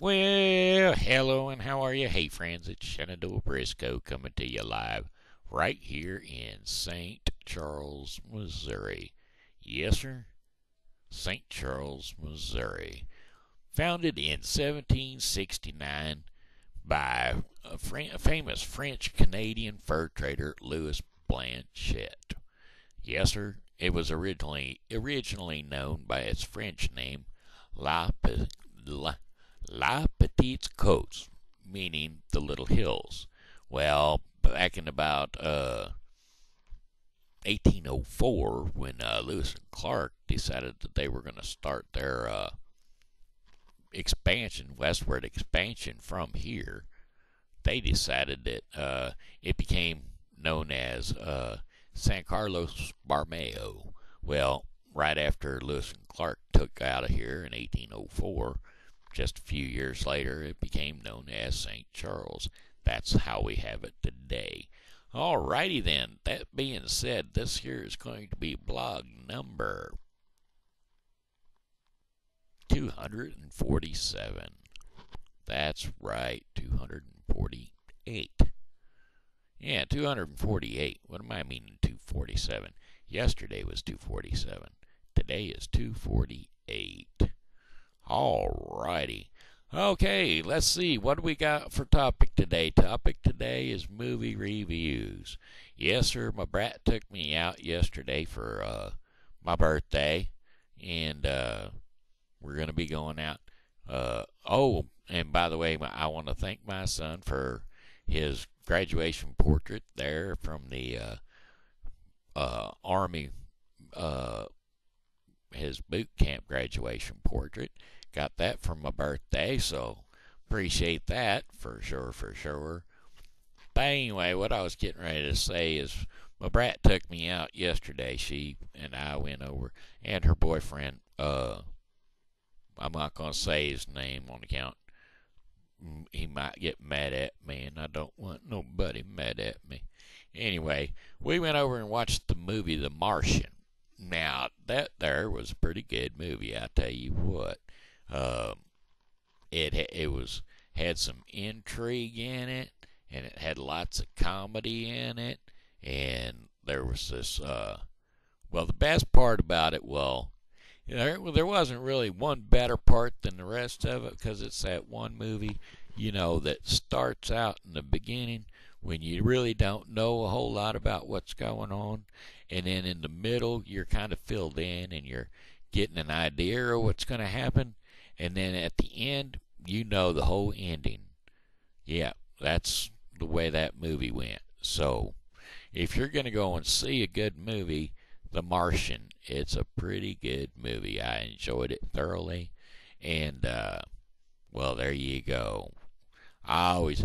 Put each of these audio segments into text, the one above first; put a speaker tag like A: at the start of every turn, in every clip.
A: Well, hello and how are you? Hey, friends, it's Shenandoah Briscoe coming to you live right here in St. Charles, Missouri. Yes, sir, St. Charles, Missouri. Founded in 1769 by a famous French-Canadian fur trader, Louis Blanchette. Yes, sir, it was originally known by its French name, La, La Petite Côte, meaning the little hills. Well, back in about 1804, when Lewis and Clark decided that they were going to start their westward expansion from here, they decided that it became known as San Carlos Borromeo. Well, right after Lewis and Clark took out of here in 1804, just a few years later, it became known as St. Charles. That's how we have it today. Alrighty then, that being said, this here is going to be blog number 247. That's right, 248. Yeah, 248. What am I meaning 247? Yesterday was 247. Today is 248. Alrighty. Okay, let's see. What do we got for topic today? Topic today is movie reviews. Yes, sir, my brat took me out yesterday for my birthday, and we're going to be going out. Oh, and by the way, I want to thank my son for his graduation portrait there from the Army, his boot camp graduation portrait. Got that for my birthday, so appreciate that for sure, for sure. But anyway, what I was getting ready to say is my brat took me out yesterday. She and I went over, and her boyfriend, I'm not going to say his name on account he might get mad at me, and I don't want nobody mad at me. Anyway, we went over and watched the movie The Martian. Now, that there was a pretty good movie, I tell you what. It had some intrigue in it, and it had lots of comedy in it, and there was this well, the best part about it, there wasn't really one better part than the rest of it, because it's that one movie, that starts out in the beginning when you really don't know a whole lot about what's going on, and then in the middle you're kind of filled in and you're getting an idea of what's going to happen, and then at the end you know the whole ending. Yeah, that's the way that movie went. So if you're going to go and see a good movie, The Martian, it's a pretty good movie. I enjoyed it thoroughly, and well, there you go. I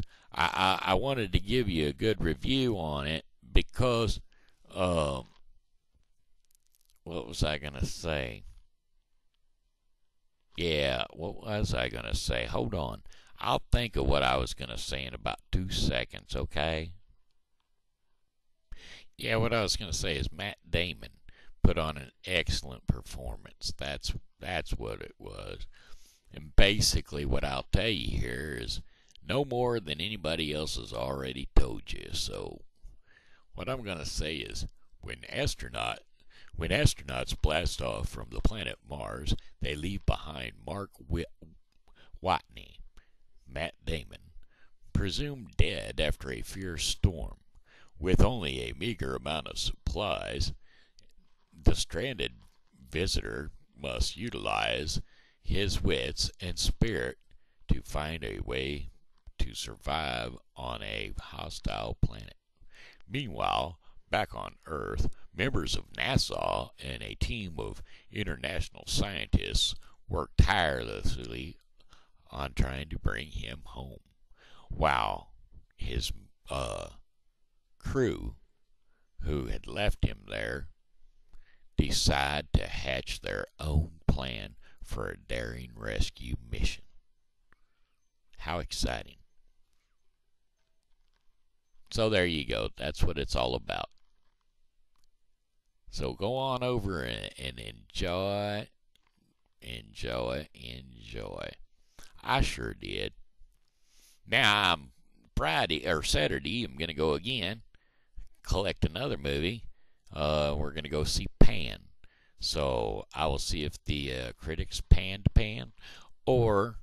A: wanted to give you a good review on it because what was I gonna say? Yeah, what was I gonna say? Hold on. I'll think of what I was gonna say in about 2 seconds, okay? Yeah, what I was gonna say is Matt Damon put on an excellent performance. That's what it was. And basically what I'll tell you here is no more than anybody else has already told you. So what I'm gonna say is when astronauts blast off from the planet Mars, they leave behind Mark Watney, Matt Damon, presumed dead after a fierce storm. With only a meager amount of supplies, the stranded visitor must utilize his wits and spirit to find a way to survive on a hostile planet. Meanwhile, back on Earth, members of NASA and a team of international scientists work tirelessly on trying to bring him home, while his crew, who had left him there, decide to hatch their own plan for a daring rescue mission. How exciting. So there you go. That's what it's all about. So go on over and enjoy. I sure did. Now I'm Friday or Saturday. I'm gonna go again, collect another movie. We're gonna go see Pan. So I will see if the critics panned Pan, or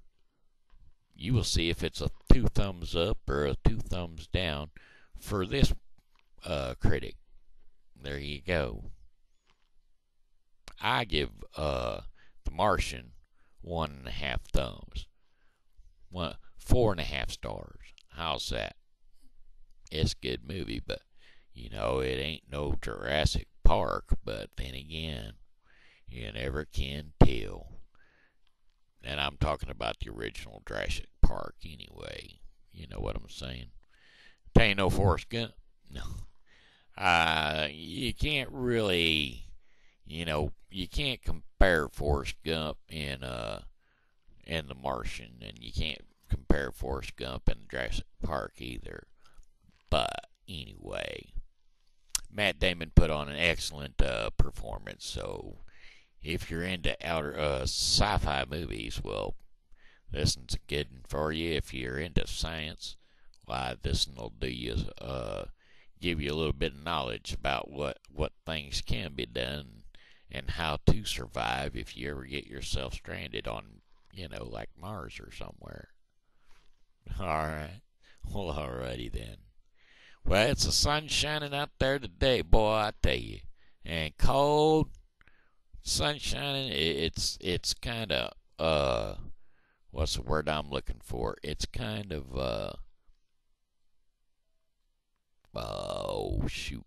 A: you will see if it's a 2 thumbs up or a 2 thumbs down for this critic. There you go. I give The Martian 1.5 thumbs. 4.5 stars. How's that? It's a good movie, but it ain't no Jurassic Park. But then again, you never can tell. And I'm talking about the original Jurassic Park anyway. You know what I'm saying? It ain't no Forrest Gump. No. You can't really, you can't compare Forrest Gump and The Martian, and you can't compare Forrest Gump and Jurassic Park either. But anyway, Matt Damon put on an excellent performance. So if you're into outer sci-fi movies, well, this one's a good one for you. If you're into science, why, this one will do you give you a little bit of knowledge about what things can be done and how to survive if you ever get yourself stranded on, like Mars or somewhere. All right. Well, alrighty then. Well, it's the sun shining out there today, boy, I tell you. And cold, sun shining, it's kind of, what's the word I'm looking for? It's kind of, oh, shoot.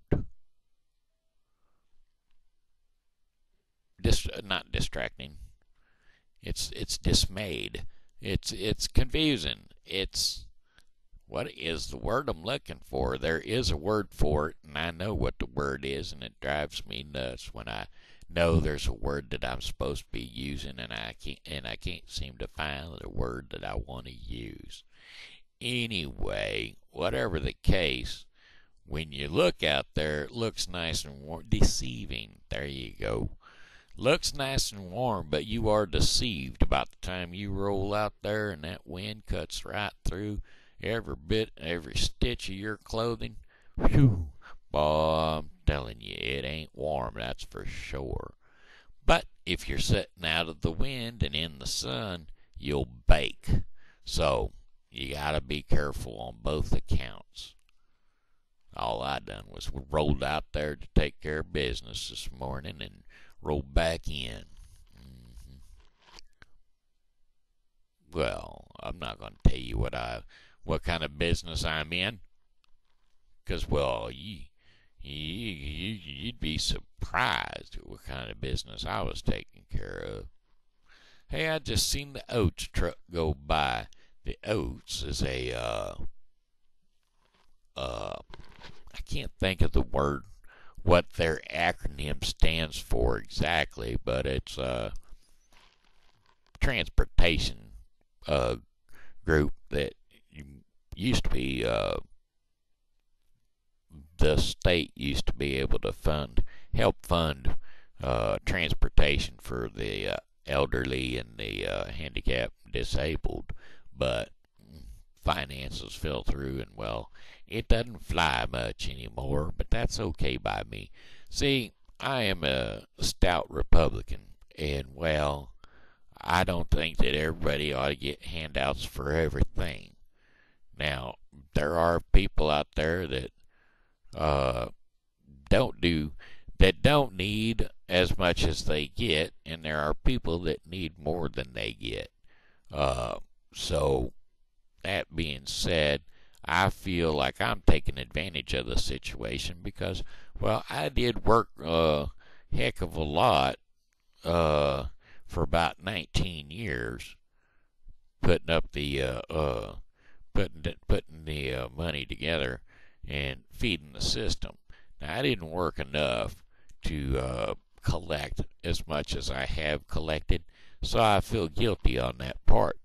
A: Not distracting. It's dismayed. It's confusing. What is the word I'm looking for? There is a word for it, and I know what the word is, and it drives me nuts when I know there's a word that I'm supposed to be using, and I can't seem to find the word that I want to use. Anyway, whatever the case, when you look out there, it looks nice and warm. Deceiving. There you go. Looks nice and warm, but you are deceived about the time you roll out there and that wind cuts right through every stitch of your clothing. Whew, boy, I'm telling you, it ain't warm, that's for sure. But if you're sitting out of the wind and in the sun, you'll bake. So you gotta be careful on both accounts. All I done was rolled out there to take care of business this morning and rolled back in. Well, I'm not going to tell you what kind of business I'm in, because, well, you'd be surprised at what kind of business I was taking care of. Hey, I just seen the Oats truck go by. The Oats is I can't think of the word, what their acronym stands for exactly, but it's a transportation group that used to be, the state used to be able to help fund transportation for the elderly and the handicapped disabled, but finances fell through, and, well, it doesn't fly much anymore, but that's okay by me. See, I am a stout Republican, and, well, I don't think that everybody ought to get handouts for everything. Now, there are people out there that don't need as much as they get, and there are people that need more than they get. So, that being said, I feel like I'm taking advantage of the situation because, well, I did work a heck of a lot for about 19 years, putting up the putting the money together and feeding the system. Now, I didn't work enough to collect as much as I have collected, so I feel guilty on that part.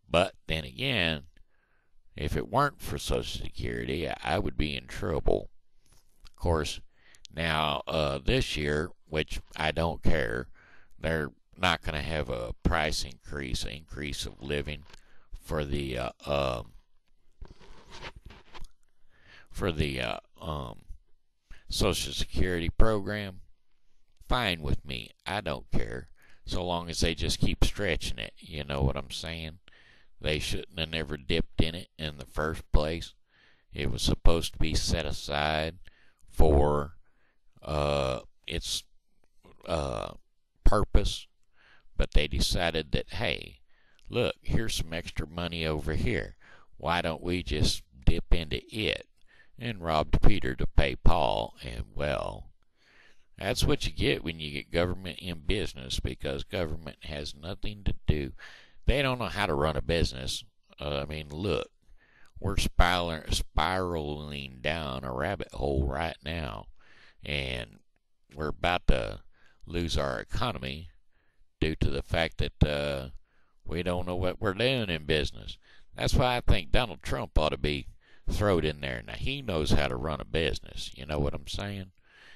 A: But then again, if it weren't for Social Security, I would be in trouble. Of course, now this year, which I don't care, they're not going to have a price increase of living for the Social Security program, fine with me. I don't care. So long as they just keep stretching it. You know what I'm saying? They shouldn't have never dipped in it in the first place. It was supposed to be set aside for its purpose, but they decided that, hey, look, here's some extra money over here. Why don't we just dip into it? And robbed Peter to pay Paul, and well, that's what you get when you get government in business, because government has nothing to do. They don't know how to run a business. I mean, look, we're spiraling down a rabbit hole right now, and we're about to lose our economy due to the fact that we don't know what we're doing in business. That's why I think Donald Trump ought to be thrown in there. Now, he knows how to run a business. You know what I'm saying?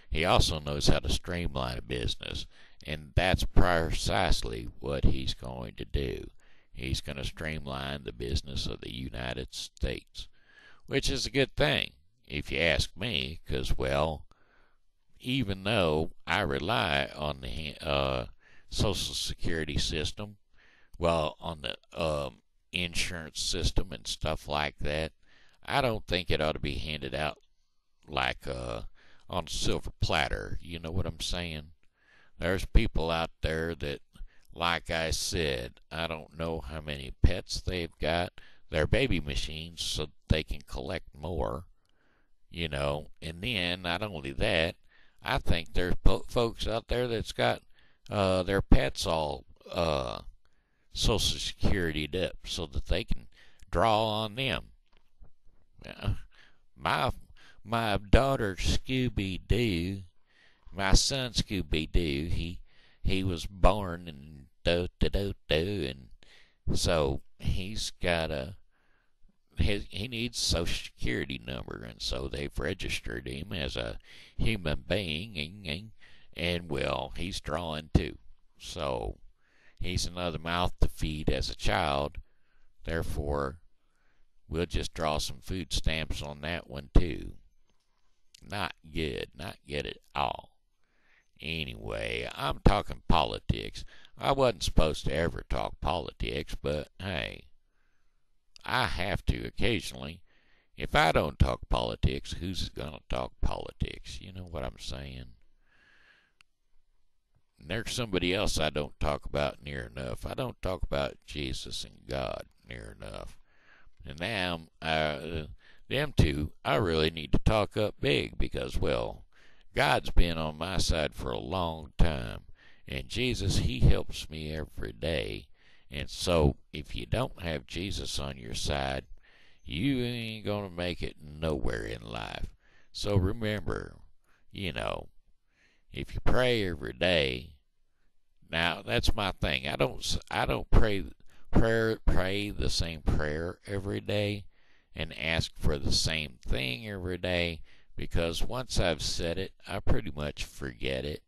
A: He also knows how to streamline a business, and that's precisely what he's going to do. He's going to streamline the business of the United States, which is a good thing, if you ask me, because, well, even though I rely on the Social Security system, well, on the insurance system and stuff like that, I don't think it ought to be handed out like on a silver platter. You know what I'm saying? There's people out there that, like I said, I don't know how many pets they've got. They're baby machines so they can collect more, you know. And then, not only that, I think there's folks out there that's got their pets all Social Security'd up so that they can draw on them. My daughter Scooby-Doo, my son Scooby-Doo, he was born in and so he's got he needs a Social Security number, and so they've registered him as a human being, and well, he's drawing too. So he's another mouth to feed as a child. Therefore, we'll just draw some food stamps on that one too. Not good at all. Anyway, I'm talking politics. I wasn't supposed to ever talk politics, but hey, I have to occasionally. If I don't talk politics, who's going to talk politics? You know what I'm saying? And there's somebody else I don't talk about near enough. I don't talk about Jesus and God near enough. And now, them two, I really need to talk up big because, well, God's been on my side for a long time. And Jesus, he helps me every day. And so, if you don't have Jesus on your side, you ain't going to make it nowhere in life. So remember, you know, if you pray every day, now that's my thing. I don't pray the same prayer every day and ask for the same thing every day, because once I've said it, I pretty much forget it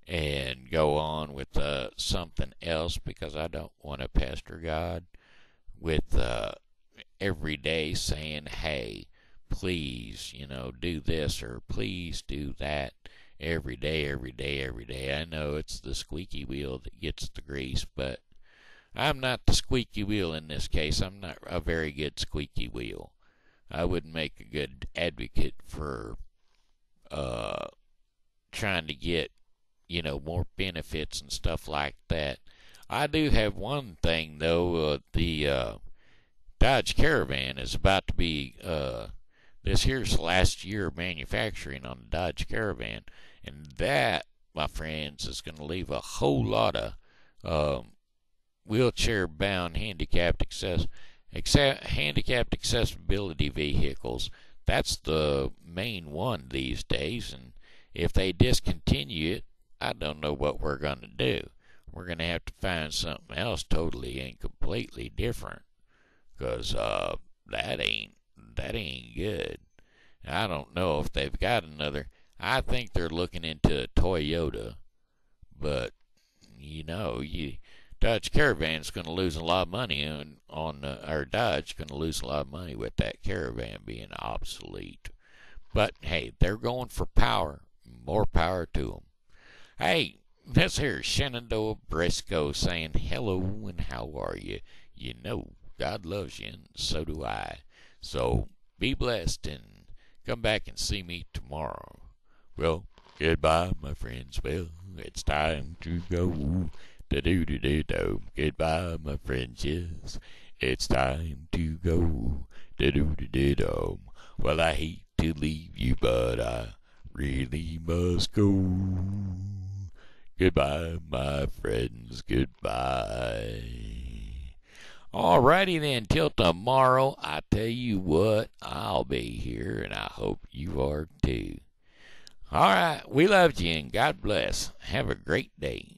A: and go on with something else, because I don't want to pester God with every day saying, hey, please, you know, do this or please do that every day. I know it's the squeaky wheel that gets the grease, but I'm not the squeaky wheel in this case. I'm not a very good squeaky wheel. I wouldn't make a good advocate for trying to get, you know, more benefits and stuff like that. I do have one thing, though. The Dodge Caravan is about to be, this here's last year of manufacturing on the Dodge Caravan. And that, my friends, is going to leave a whole lot of wheelchair-bound handicapped accessibility vehicles. That's the main one these days, and if they discontinue it, I don't know what we're going to do. We're going to have to find something else totally and completely different, because that ain't good. I don't know if they've got another. I think they're looking into a Toyota, but Dodge Caravan's going to lose a lot of money or Dodge going to lose a lot of money with that Caravan being obsolete. But hey, they're going for power. More power to them. Hey, this here's Shenandoah Briscoe saying hello and how are you? You know God loves you and so do I. So be blessed and come back and see me tomorrow. Well, goodbye, my friends. Well, it's time to go. Da-do-do-do-do. Goodbye, my friends. Yes, it's time to go. Da-do-do-do-do. Well, I hate to leave you, but I really must go. Goodbye, my friends. Goodbye. Alrighty then, till tomorrow, I tell you what, I'll be here, and I hope you are too. Alright, we love you, and God bless. Have a great day.